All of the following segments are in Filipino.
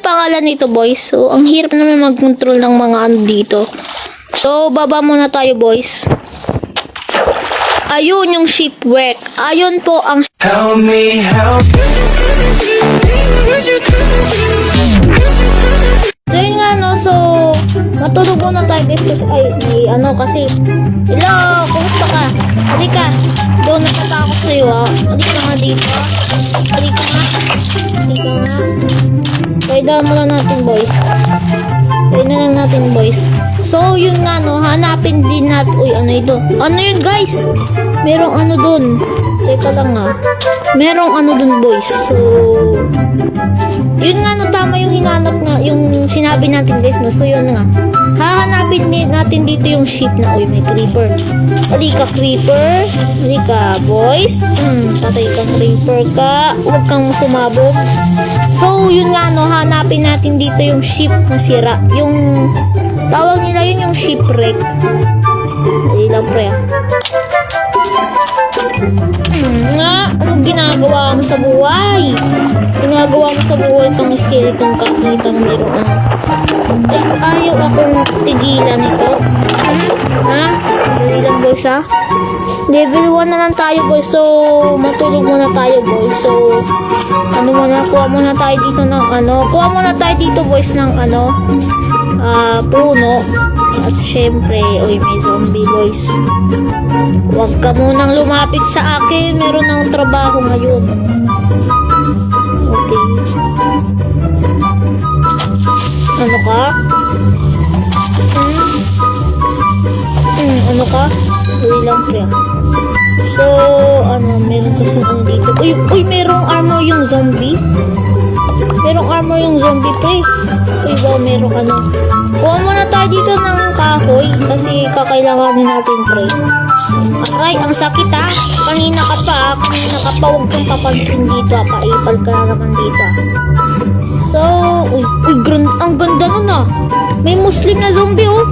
pangalan nito, boys. So, ang hirap naman mag-control ng mga ano dito. So, baba muna tayo, boys. Ayun yung shipwreck. Ayun po ang... Help me help. So, yun nga, no. So, matulog muna tayo, guys. Kasi, kasi... Hello! Kumusta ka? Halika. Doon natatakot sa'yo, ha. Halika nga dito. Halika nga. Halika nga. Kailangan mo lang natin, boys. Kailangan lang natin, boys. So, yun nga, no. Hanapin din natin. Uy, ano ito? Ano yun, guys? Merong ano dun. Teka lang, ha. Merong ano dun, boys. So, yun nga, no. Tama yung hinanap nga. Yung sinabi natin, guys, no. So, yun nga. Hahanapin natin dito yung ship na, uy, may creeper. Halika, creeper. Halika, boys. Patay kang creeper ka. Huwag kang sumabog. So, yun nga, no, hanapin natin dito yung ship na sira. Yung, tawag nila yun yung shipwreck. Dali lang, pre. Anong ginagawa mo sa buhay? Ginagawa mo sa buhay itong skeleton kakitang meron. Ayaw akong tigilan ito. Dali lang, boys, ha? Level 1 na lang tayo, boys. So, matulog muna tayo, boys. So, ano muna, kuha muna tayo dito ng kuha muna tayo dito, boys, ng puno. At syempre, uy, may zombie, boys. Huwag ka munang lumapit sa akin. Meron akong trabaho ngayon. Okay. Ano ka? Ano ka? Uy lang, pre. So, meron kasi dito. Uy, merong armor yung zombie. Merong armor yung zombie, pre. Uy, wow, merong kuha muna tayo dito ng kahoy kasi kakailanganin natin, pre. Aray, ang sakit, ha. Kanina ka pa, huwag kang papansin dito, ha. Paipal ka na naman dito, ha. So, ang ganda nun, ha. May Muslim na zombie, oh.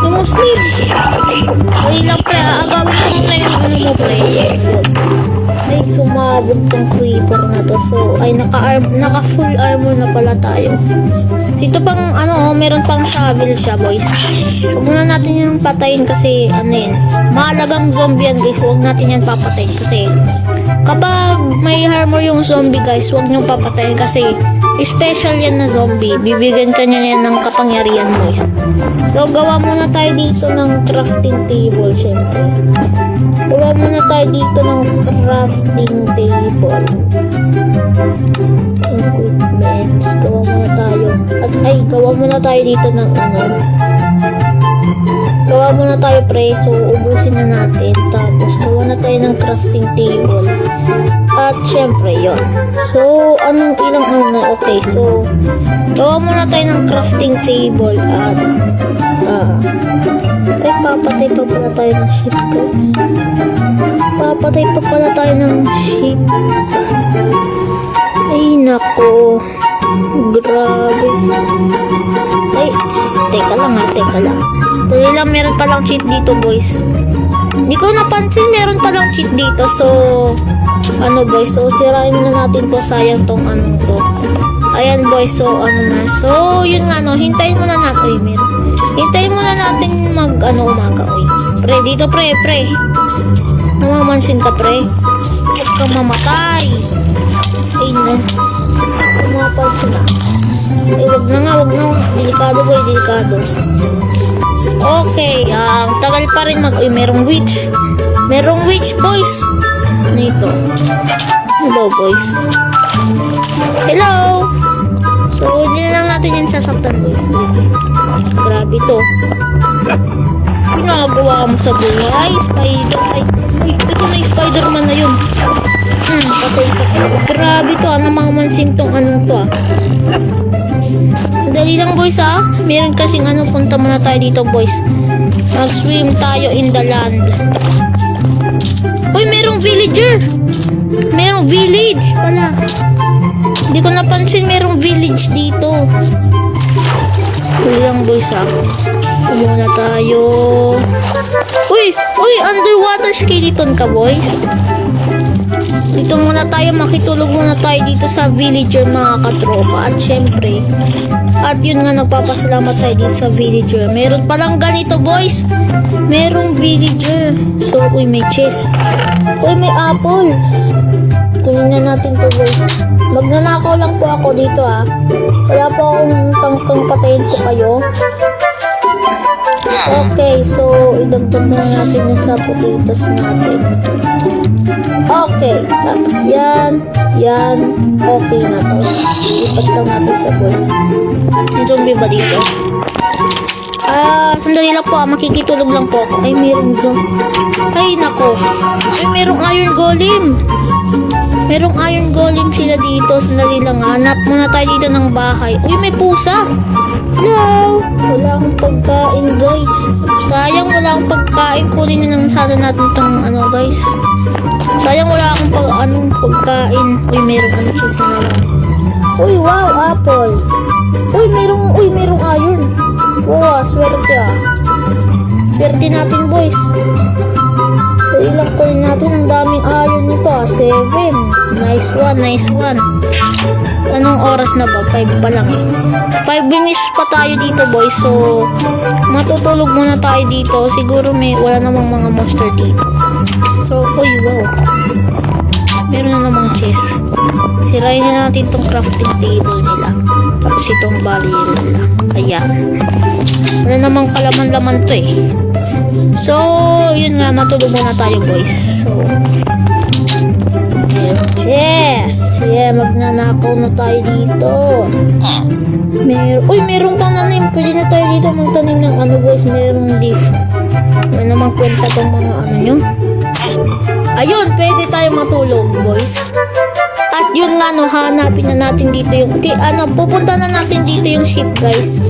May Muslim. Ay lang, pre. Agawin ko muna yung mo, pre. Ay, sumabog tong creeper na to. So, naka full armor na pala tayo. Dito pang, meron pang shovel siya, boys. Huwag muna natin yung patayin kasi, mahalagang zombie yan, guys. Huwag natin yan papatayin kasi kapag may armor yung zombie, guys, huwag nyo papatayin kasi special yan na zombie. Bibigyan ka niya yan ng kapangyarihan, boys. So, gawa muna tayo dito ng crafting table, syempre. Gawa muna tayo dito ng crafting table. Equipments. Gawa muna tayo. Gawa muna tayo dito ng Gawa muna tayo, pre. So, ubusin na natin. Tapos, gawa na tayo ng crafting table. At, syempre, yun. So, anong ilang Okay, so, gawa muna tayo ng crafting table. At, papatay pa pala tayo ng ship, guys. Papatay pa pala tayo ng ship. Ay, nako. Grabe. Ay, teka lang. Dali lang, meron palang cheat dito, boys. Hindi ko napansin, meron palang cheat dito. So, boys, so sirain muna natin to. Sayang tong to. Ayan, boys, so So, yun nga, hintayin muna natin. Hintayin muna natin umaga, Pre, dito, pre. Namamansin ka, pre. Huwag kang mamatay. Ay, no. Pumapansin na. Wag na. Delikado, boy, delikado. Okay, tagal pa rin merong witch. Merong witch, boys. Ano ito? Hello, boys. Hello. So, hindi na lang natin yung sasaktan, boys. Grabe to. Ginagawa mo sa buhay. Spider. Uy, ito na yung Spider-Man na yun. Patay ka. Grabe to, namamansin tong to, Dali lang, boys, ha. Meron kasing punta muna tayo dito, boys. Mag-swim tayo in the land. Uy, merong villager. Merong village pala. Hindi ko napansin merong village dito. Uy lang, boys, ha. Muna tayo. Uy, underwater skeleton ka, boys. dito muna tayo, makitulog muna tayo dito sa villager mga katropa. At syempre, at yun nga, nagpapasalamat tayo dito sa villager. Meron palang ganito boys, merong villager. So, uy, may chest. Uy, may apple. Kunin na natin to boys. Magnanakaw lang po ako dito wala po akong tangkang patayin po kayo. Okay, so idagdag na natin yung sa potatoes natin. Okay, tapos yan, okay na to. Ipat lang natin siya boys. May zombie ba dito? Sandali lang po makikitulog lang po ako. Ay, mayroong zombie. Ay, nako. Ay, mayroong iron golem. Merong iron golem sila dito. Sandali lang hanap muna tayo dito ng bahay. Uy, may pusa. Hello. Wala akong pagkain guys. Sayang wala akong pagkain. Kunin na lang sana natin tong guys. Sayang wala akong pagkain. Uy, merong siya sa Uy, wow, apples. Uy, merong iron. Wow, swerte Swerte natin boys. Ilang coin natin, ang daming iron nito 7. Nice one. Anong oras na ba? 5 pa lang 5 minutes pa tayo dito boys. So matutulog muna tayo dito. Siguro wala namang mga monster dito. So uy, wow, meron na namang chest. Sirain na natin tong crafting table nila. Tapos itong barrel nila. Ayan, wala namang kalaman-laman to So, yun nga, matulog muna tayo boys. So, yes! Yeah, magnanakaw na tayo dito. Merong pananim. Pwede na tayo dito magtanim ng boys. Merong leaf. Wala namang kwenta tong mga nyo. Ayun, pwede tayo matulog boys. At yun nga hanapin na natin dito yung pupunta na natin dito yung ship guys.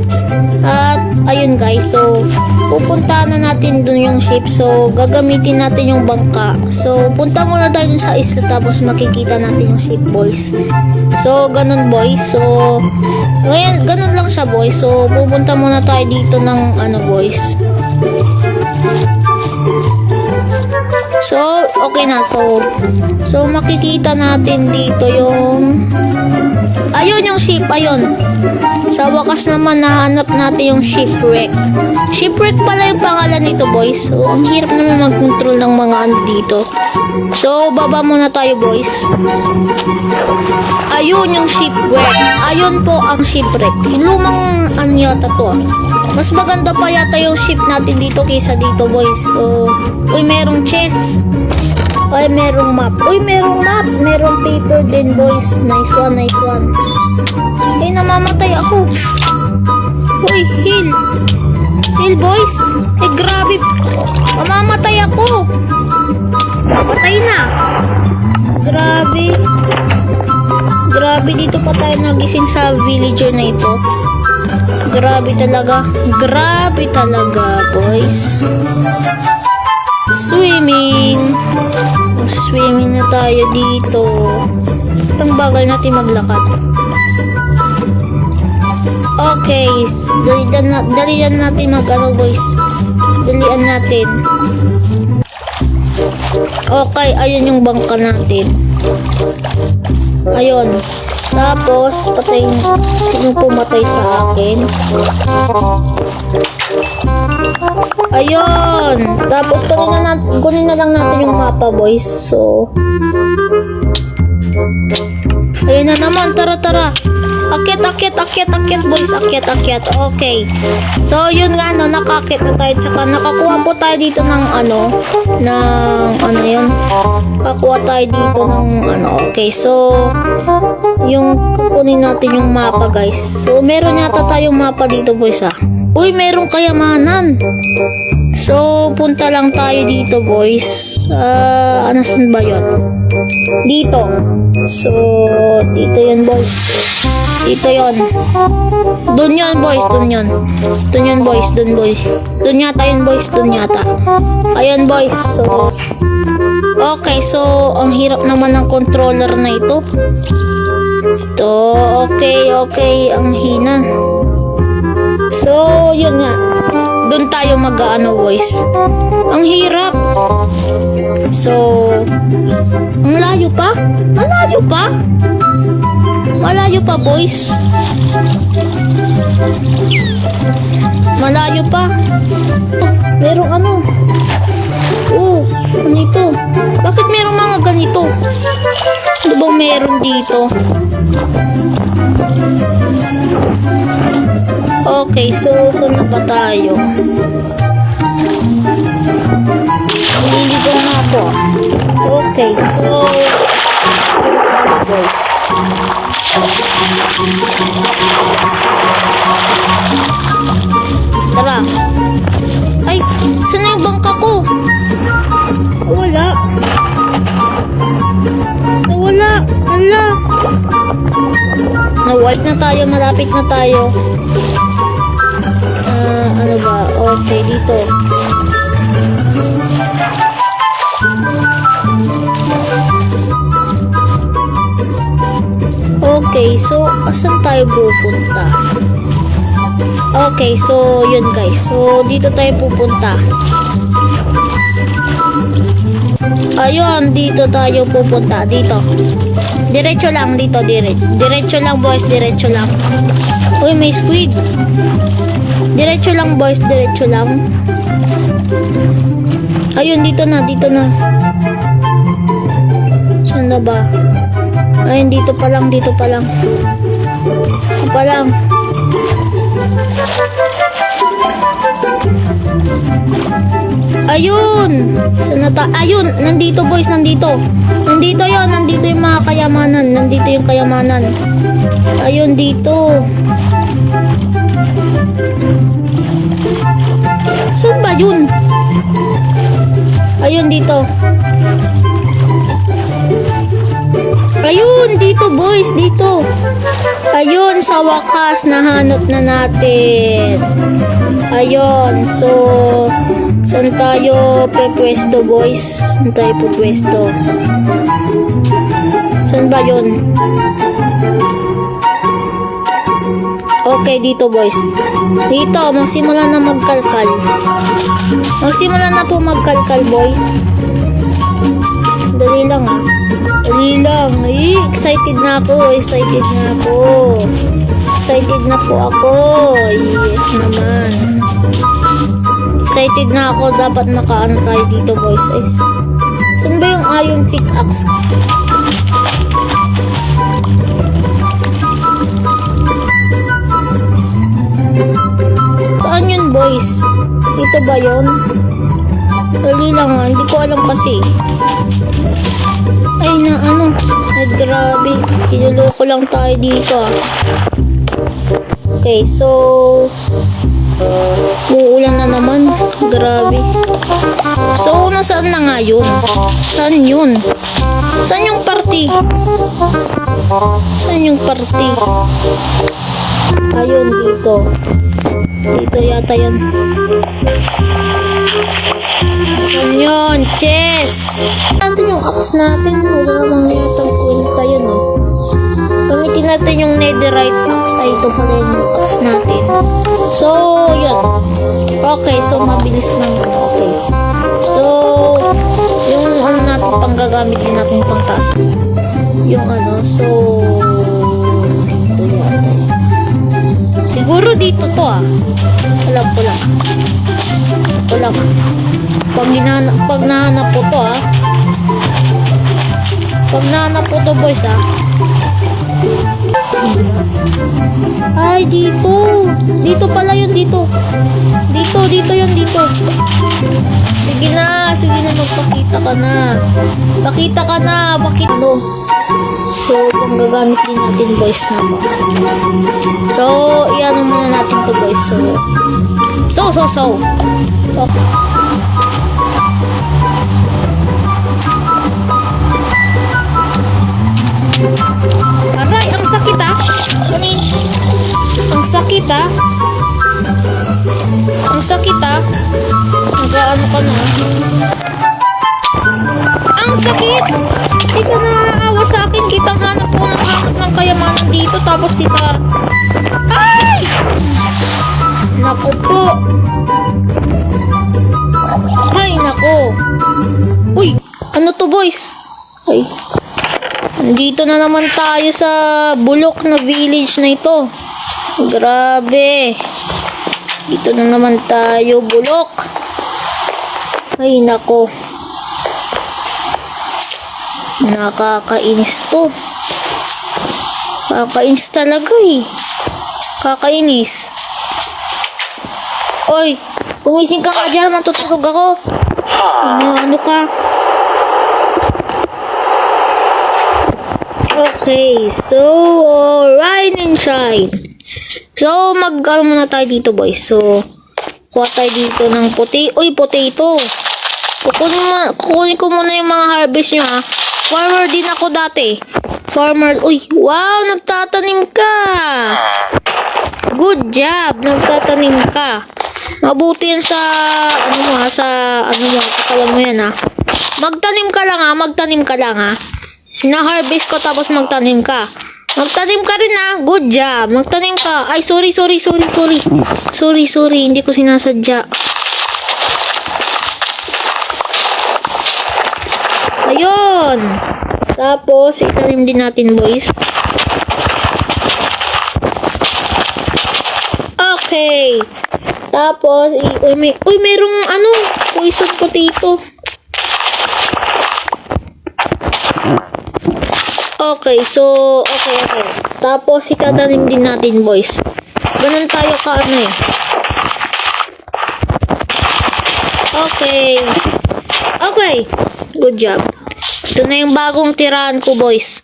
At ayun guys, so pupunta na natin dun yung ship. So gagamitin natin yung bangka. So punta muna tayo dun sa isla, tapos makikita natin yung ship boys. So ganun boys. So ngayon ganun lang siya boys. So pupunta muna tayo dito ng boys. So, okay na. So makikita natin dito yung yung ship. Ayun. Sa wakas naman, nahanap natin yung shipwreck. Shipwreck pala yung pangalan nito, boys. So, ang hirap naman mag-control ng mga dito. So, baba muna tayo, boys. Ayun yung shipwreck. Ayun po ang shipwreck. Lumang yata to. Mas maganda pa yata yung ship natin dito kaysa dito, boys. So, uy, merong chest. Uy, merong map. Uy, merong map. Merong paper din, boys. Nice one. Ay, namamatay ako. Uy, heal. Heal, boys. Eh, grabe. Mamamatay ako. Patay na. Grabe, dito pa tayo nagising sa villager na ito. Grabe talaga, boys. Swimming na tayo dito. Ang bagal natin maglakad. Okay, dalian natin boys. Dalian natin. Okay, ayun yung bangka natin. Ayun. Tapos, patayin. Sino pumatay sa akin? Ayun. Tapos, kunin na lang natin yung mapa, boys. So, ayun na naman. Tara. Akyat, boys. Akyat. Okay. So, yun nga, nakakit na tayo. Tsaka, nakakuha po tayo dito ng yun. Nakakuha tayo dito ng Okay, so, yung kukunin natin yung mapa, guys. So, meron yata tayong mapa dito, boys, Uy, merong kayamanan. So, punta lang tayo dito, boys. Saan ba yun? Dito. So, dito yun, boys. Dito yun. Doon yun, boys. Doon boys. Doon yata yun, boys. Ayun, boys. So, okay. So, ang hirap naman ng controller na ito. Okay. Ang hina. So, yun nga. Doon tayo mag-ano, boys. Ang hirap. So, ang layo pa? Malayo pa? Malayo pa, boys. Malayo pa. Merong ano? Oh, ano ito? Bakit merong mga ganito? Ano bang meron dito? Okay, so saan na ba tayo? Nililigaw na ako. Okay, so guys. Tara. Ay, saan na yung bangka ko? Wala. Nawala. Hala. Nawala na tayo. Malapit na tayo. Ano ba? Okay, dito. Okay, so asan tayo pupunta? Okay, so yun guys. So dito tayo pupunta. Ayun, dito tayo pupunta. Dito. Diretso lang dito, diretso lang boys, diretso lang. Uy, may squid. Diretso lang boys, diretso lang. Ayun, dito na, dito na. Saan na ba? Ayun, dito pa lang, dito pa lang. Dito pa lang. Ayun! Saan na ta? Ayun! Nandito boys, nandito. Nandito yon, nandito yung mga kayamanan. Nandito yung kayamanan. Ayun, dito. Saan ba yun? Ayun, dito. Ayun, dito boys, dito. Ayun, sa wakas, nahanap na natin. Ayun, so, saan tayo pepwesto boys? Saan tayo pepwesto? Saan ba yun? Okay, dito boys. Dito, magsimula na magkalkal. Magsimula na po magkalkal boys. Dali lang ah. Dali lang. Ay, excited na ako. Excited na ako. Excited na po ako. Yes naman. Excited na ako. Dapat makaano tayo dito boys. Ay, saan ba yung iron pickaxe? Saan yun boys? Dito ba yun? Dali lang ah. Hindi ko alam kasi. Ay na ano. Ay grabe. Kinuloko lang tayo dito ah. Okay, so uulan na naman. Grabe. So, nasaan na nga yun? Saan yun? Saan yung party? Saan yung party? Ayun, dito. Dito yata yun. Saan yun? Chess! Natin yung axe natin. Wala namang yatang kwenta yun, oh. Gamitin natin yung netherite axe. Ay, ito pala yung axe natin. So, yun. Okay, so mabilis lang. Okay. So, yung ano natin, panggagamit din natin pang taas. Yung ano, so, dito yata. Siguro dito to ah. Alam ko lang. Ito lang ah. Pag nahanap po to ah. Pag nahanap po to boys ah. Ay, dito. Dito pala yun, dito. Dito yun, dito. Sige na, magpakita ka na. Pakita ka na, pakita mo. So, panggagamit din natin boys na ba. So, iyan muna natin to boys. So. Okay. Aray, ang sakit ah. Ang sakit ah. Ang sakit ah. Nag-ano ka na. Ang sakit! Di ka naaawa sa akin. Kitang hanap ng kayamanan dito. Tapos kita... Ay! Naku po. na naman tayo sa bulok na village na ito. Grabe. Dito na naman tayo, bulok. Ay, nako. Nakakainis to. Kakainis talaga eh. Kakainis. Oy, gumising ka nga dyan, matutulog ako. Ano ka? Okay, so, ride and shine. So, mag-ano muna tayo dito, boys. So, kuha tayo dito ng potato. Kukunin ko muna yung mga harvest nyo, ha. Farmer din ako dati. Wow, nagtatanim ka. Good job, nagtatanim ka. Mabuti yan sa, katawan mo yan, ha. Magtanim ka lang, ha. Na-harvest ko tapos magtanim ka. Magtanim ka rin, ha. Good job. Magtanim ka. Ay, sorry. Sorry. Hindi ko sinasadya. Ayun. Tapos, itanim din natin, boys. Okay. Tapos, merong poison potato. Okay, so, okay. Tapos, itatanim din natin, boys. Ganun tayo Okay. Good job. Ito na yung bagong tirahan ko, boys.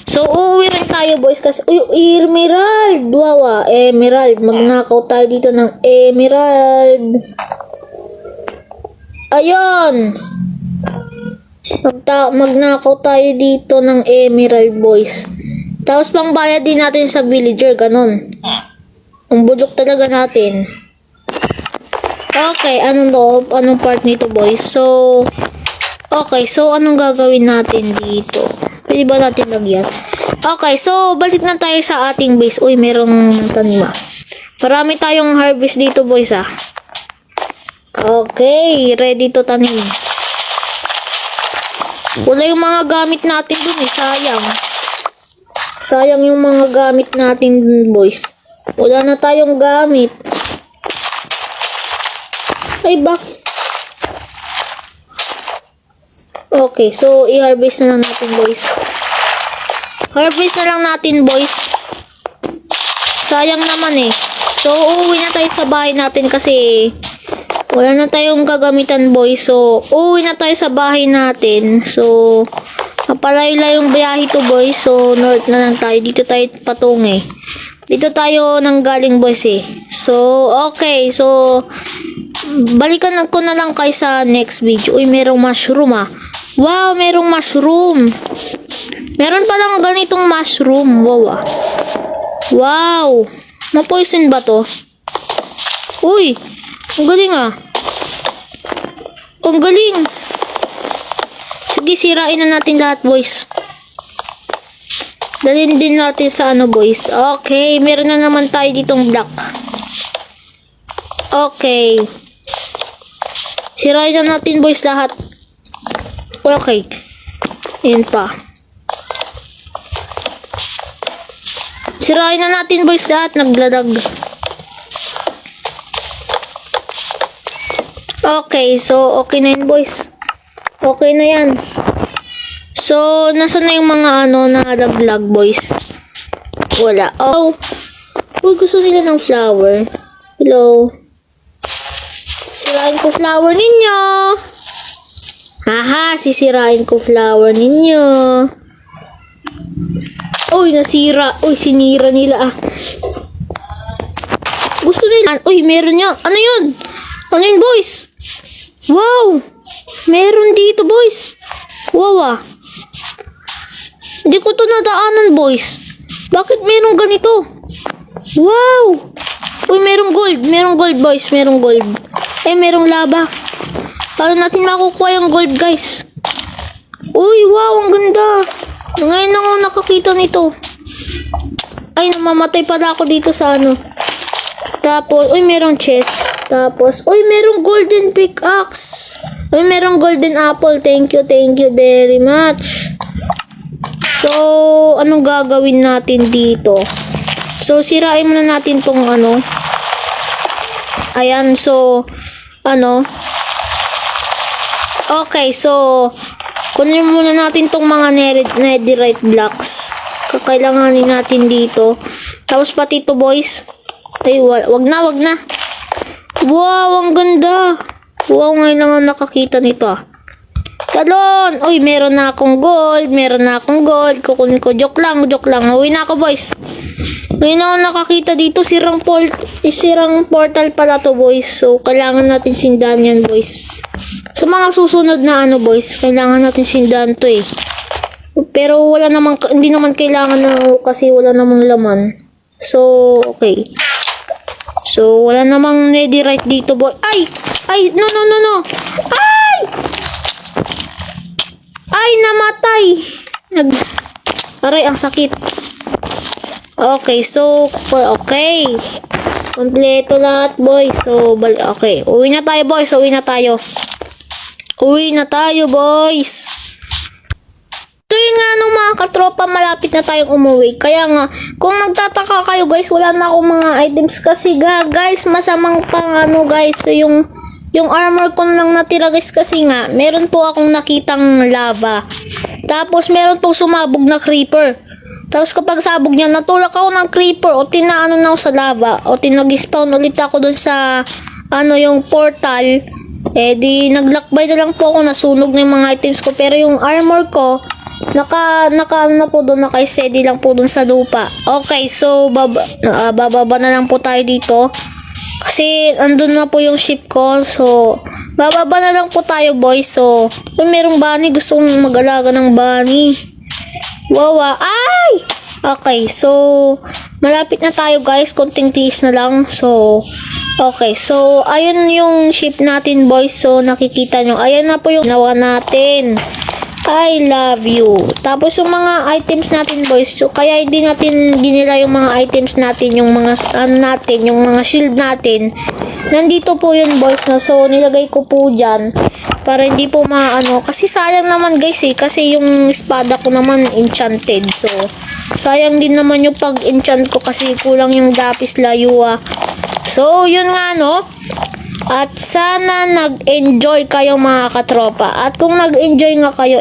So, uuwi rin tayo, boys. Kasi, emerald. Wow, emerald. Magnakaw tayo dito ng emerald. Ayun. Magnakaw tayo dito ng emerald, boys. Tapos pangbayad din natin sa villager, ganon. Ang bulok talaga natin. Okay, anong part nito, boys? So, okay, so anong gagawin natin dito? Pwede ba natin lagyan? Okay, so balik na tayo sa ating base. Merong tanima. Marami tayong harvest dito, boys, ah. Okay, ready to tanim. Wala yung mga gamit natin dun eh, sayang yung mga gamit natin dun, boys. Wala na tayong gamit. Ay, bakit? Okay, so i-harvest na lang natin, boys. Sayang naman eh. So uuwi na tayo sa bahay natin kasi wala na tayong gagamitan, boys. So, uuwi na tayo sa bahay natin. So, napalayo-layong biyahe to, boys. So, north na lang tayo. Dito tayo patungo. Dito tayo nanggaling, boys, eh. So, okay. So, balikan ko na lang kayo sa next video. Merong mushroom, ah. Wow, merong mushroom. Meron palang ganitong mushroom. Wow, ah. Wow. Ma-poison ba to? Ang galing, ah. Ang galing. Sige, sirain na natin lahat, boys. Dalhin din natin sa boys. Okay, meron na naman tayo ditong block. Okay. Sirain na natin, boys, lahat. Okay. Yan pa. Sirain na natin, boys, lahat. Naglalag. Okay, so okay na yun, boys. Okay na yan. So, nasa na yung mga nalaglag, boys? Wala. Gusto nila ng flower. Hello. Sirain ko flower ninyo. Haha, sisirain ko flower ninyo. Nasira. Sinira nila, ah. Gusto nila. Meron niya. Ano yun? Ano yun, boys? Wow! Meron dito, boys. Wow, ah. Hindi ko to nadaanan, boys. Bakit meron ganito? Wow! Merong gold. Merong gold, boys. Merong gold. Merong lava. Paano natin makukuha yung gold, guys? Wow! Ang ganda. Ngayon ako nakakita nito. Namamatay pala ako dito sa Tapos, merong chest. Tapos, merong golden pickaxe. Merong golden apple. Thank you very much. So, anong gagawin natin dito? So, sirain muna natin tong ano. Ayan, so, ano. Okay, so, kunin muna natin tong mga netherite blocks. Kakailanganin natin dito. Tapos pati to, boys. Ay, wag na. Wow, ang ganda. Wow, ngayon lang ako nakakita nito ah. Talon! Uy, meron na akong gold. Kukunin ko. Joke lang. Uwi na ako, boys. Ngayon ako nakakita dito. Sirang portal pala to, boys. So, kailangan natin sindahan yan, boys. So, mga susunod na ano, boys. Kailangan natin sindahan to eh. Pero hindi naman kailangan na kasi wala namang laman. So, okay. So, wala namang netherite dito, boy. Ay, no. Ay, namatay. Aray, ang sakit. Okay, so, okay. Kompleto lahat, boys. So, okay. Uwi na tayo, boys. Boys. So, yun nga nung mga katropa, malapit na tayong umuwi. Kaya nga, kung nagtataka kayo, guys, wala na akong mga items. Kasi, guys, masamang pang ano, guys. So, yung armor ko lang natira, guys, kasi nga, meron po akong nakitang lava. Tapos, meron pong sumabog na creeper. Tapos, kapag sabog niya, natulak ako ng creeper o tinaano na ako sa lava o tinag-spawn ulit ako dun sa, yung portal. Eh, di, naglakbay na lang po ako, nasunog na yung mga items ko. Pero yung armor ko, naka na po doon, naka-steady lang po doon sa lupa. Okay, so, bababa na lang po tayo dito. Kasi, andun na po yung ship ko. So, bababa na lang po tayo, boys. So, kung merong bunny, gusto kong mag-alaga ng bunny. Wow, ay! Okay, so, malapit na tayo, guys. Konting tiis na lang. So, okay. So, ayun yung ship natin, boys. So, nakikita nyo. Ayun na po yung nawa natin. I love you. Tapos, yung mga items natin, boys. So, kaya hindi natin ginila yung mga items natin, yung mga, yung mga shield natin. Nandito po yun, boys. Na. So, nilagay ko po dyan. Para hindi po maano. Kasi sayang naman, guys, eh. Kasi yung espada ko naman enchanted. So, sayang din naman yung pag-enchant ko kasi kulang yung lapis layua. So, yun nga, no? At sana nag-enjoy kayo, mga katropa. At kung nag-enjoy nga kayo,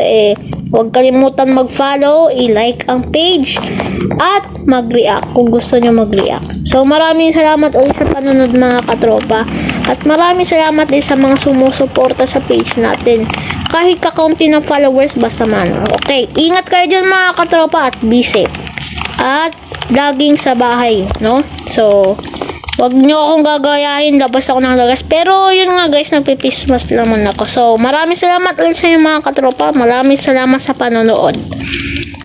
huwag kalimutan mag-follow, i-like ang page, at mag-react kung gusto nyo mag-react. So, maraming salamat ulit sa panonood, mga katropa. At maraming salamat din sa mga sumusuporta sa page natin. Kahit kakaunti ng followers, basta man. Okay, ingat kayo dyan, mga katropa, at be safe. At vlogging sa bahay, no? So, wag nyo akong gagayahin, labas ako ng labas. Pero, yun nga, guys, nagpipismas naman ako. So, maraming salamat ulit sa inyo, mga katropa. Maraming salamat sa panonood.